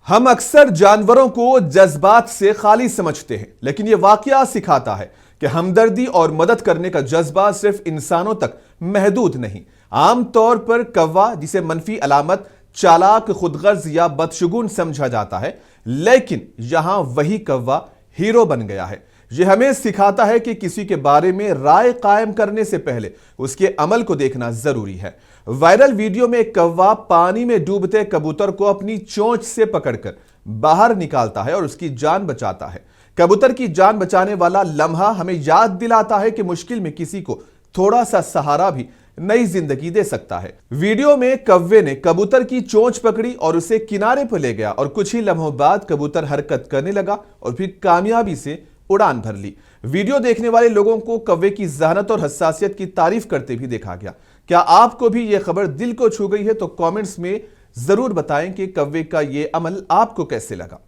हम अक्सर जानवरों को जज्बात से खाली समझते हैं, लेकिन यह वाकया सिखाता है कि हमदर्दी और मदद करने का जज्बा सिर्फ इंसानों तक महदूद नहीं। आमतौर पर कौवा, जिसे मनफी अलामत, चालाक, खुदगर्ज या बदशगुन समझा जाता है, लेकिन यहां वही कौवा हीरो बन गया है। यह हमें सिखाता है कि किसी के बारे में राय कायम करने से पहले उसके अमल को देखना जरूरी है। वायरल वीडियो में एक कौवा पानी में डूबते कबूतर को अपनी चोंच से पकड़कर बाहर निकालता है और उसकी जान बचाता है। कबूतर की जान बचाने वाला लम्हा हमें याद दिलाता है कि मुश्किल में किसी को थोड़ा सा सहारा भी नई जिंदगी दे सकता है। वीडियो में कौवे ने कबूतर की चोंच पकड़ी और उसे किनारे पर ले गया और कुछ ही लम्हों बाद कबूतर हरकत करने लगा और फिर कामयाबी से उड़ान भर ली। वीडियो देखने वाले लोगों को कौवे की जहनत और हसासियत की तारीफ करते भी देखा गया। क्या आपको भी यह खबर दिल को छू गई है? तो कमेंट्स में जरूर बताएं कि कौवे का यह अमल आपको कैसे लगा।